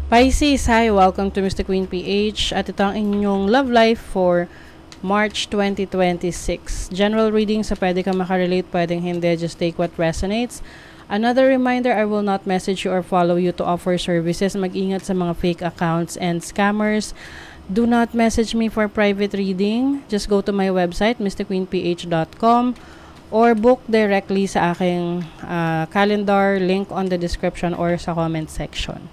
Pisces, hi! Welcome to Mr. Queen PH at ito ang inyong love life for March 2026. General reading sa pwede ka makarelate, pwedeng hindi, just take what resonates. Another reminder, I will not message you or follow you to offer services. Mag-ingat sa mga fake accounts and scammers. Do not message me for private reading. Just go to my website, mrqueenph.com, or book directly sa aking calendar, link on the description or sa comment section.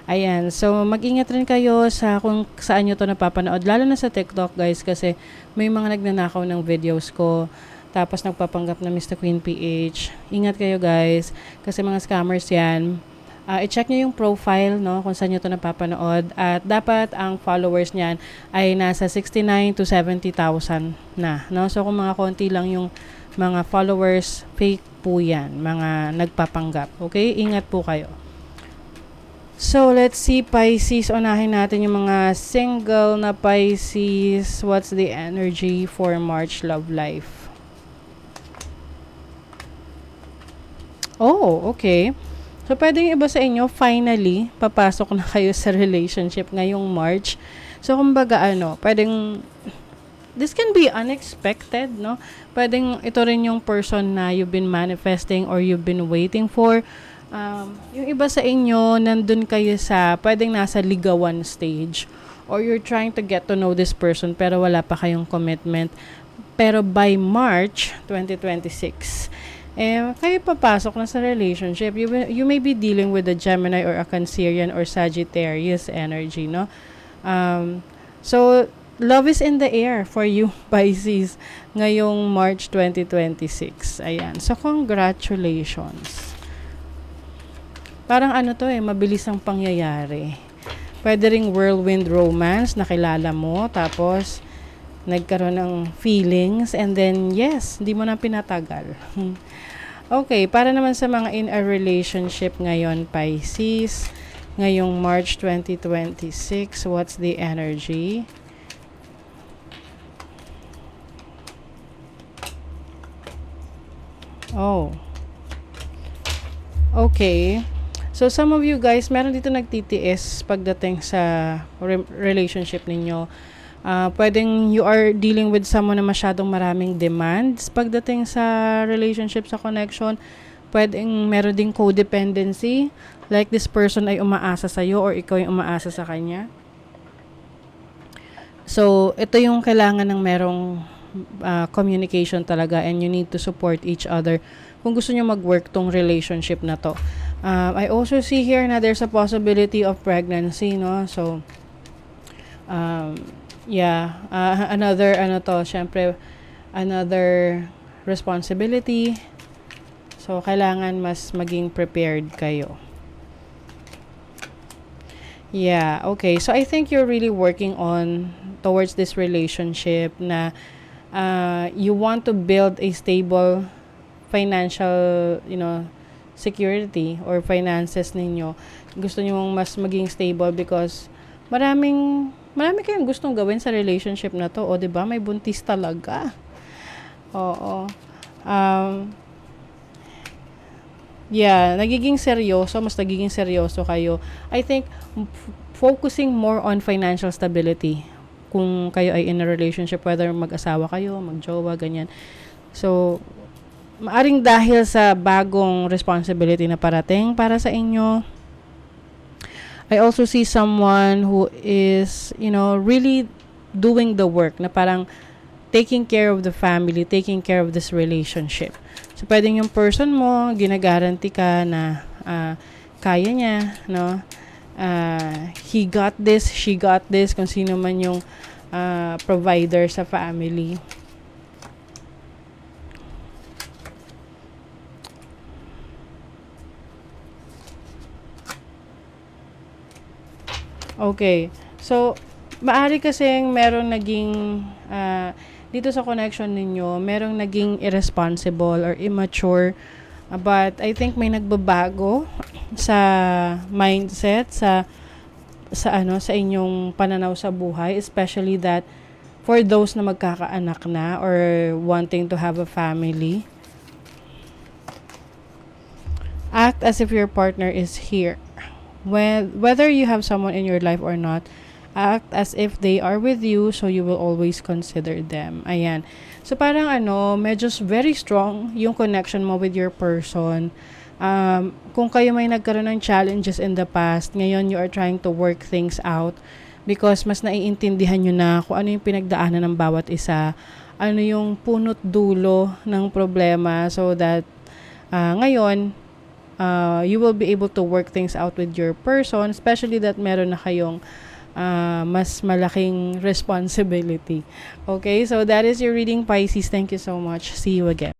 Ayan, so mag-ingat rin kayo sa kung saan nyo to napapanood, lalo na sa TikTok guys, kasi may mga nagnanakaw ng videos ko, tapos nagpapanggap na Mr. Queen PH. Ingat kayo guys, kasi mga scammers yan. I-check nyo yung profile, no, kung saan nyo to napapanood, at dapat ang followers nyan ay nasa 69 to 70,000 na, no? So kung mga konti lang yung mga followers, fake po yan, mga nagpapanggap. Okay, ingat po kayo. So, let's see, Pisces. Unahin natin yung mga single na Pisces. What's the energy for March love life? Oh, okay. So, pwedeng iba sa inyo, finally, papasok na kayo sa relationship ngayong March. So, kumbaga, pwedeng, this can be unexpected, no? Pwedeng ito rin yung person na you've been manifesting or you've been waiting for. Yung iba sa inyo, nandun kayo sa, pwedeng nasa ligawan stage, or you're trying to get to know this person, pero wala pa kayong commitment. Pero by March 2026, kayo papasok na sa relationship. You may be dealing with a Gemini or a Cancerian or Sagittarius energy, no? So, love is in the air for you, Pisces, ngayong March 2026. Ayan. So, congratulations. Parang mabilis ang pangyayari. Pwede ring whirlwind romance, nakilala mo, tapos nagkaroon ng feelings, and then yes, hindi mo na pinatagal. Okay, para naman sa mga in a relationship ngayon, Pisces, ngayong March 2026, what's the energy? Oh. Okay. So, some of you guys, meron dito nagtitiis pagdating sa relationship ninyo. Pwedeng you are dealing with someone na masyadong maraming demands pagdating sa relationship, sa connection. Pwedeng meron ding codependency, like this person ay umaasa sa'yo or ikaw yung umaasa sa kanya. So, ito yung kailangan ng merong communication talaga, and you need to support each other kung gusto nyo mag-work tong relationship na to. I also see here na there's a possibility of pregnancy, no? So, another, syempre, another responsibility. So, kailangan mas maging prepared kayo. Yeah, okay. So, I think you're really working on towards this relationship na you want to build a stable financial, security or finances ninyo. Gusto niyo mas maging stable because marami kayong gustong gawin sa relationship na to. O, 'di ba? May buntis talaga. Oo. Nagiging seryoso kayo. I think focusing more on financial stability kung kayo ay in a relationship, whether mag-asawa kayo, mag-jowa, ganyan. So, maaring dahil sa bagong responsibility na parating para sa inyo, I also see someone who is, really doing the work, na parang taking care of the family, taking care of this relationship. So, pwedeng yung person mo, ginagaranti ka na kaya niya, no? He got this, she got this, kung sino man yung provider sa family. Okay. So, maari kasing merong naging, dito sa connection ninyo, merong naging irresponsible or immature. But, I think may nagbabago sa mindset, sa inyong pananaw sa buhay. Especially that, for those na magkakaanak na or wanting to have a family. Act as if your partner is here. whether you have someone in your life or not, act as if they are with you, so you will always consider them. Ayan. So parang medyo very strong yung connection mo with your person. Kung kayo may nagkaroon ng challenges in the past, ngayon you are trying to work things out because mas naiintindihan nyo na kung ano yung pinagdaanan ng bawat isa, ano yung punot dulo ng problema, so that ngayon, you will be able to work things out with your person, especially that meron na kayong mas malaking responsibility. Okay, so that is your reading, Pisces. Thank you so much. See you again.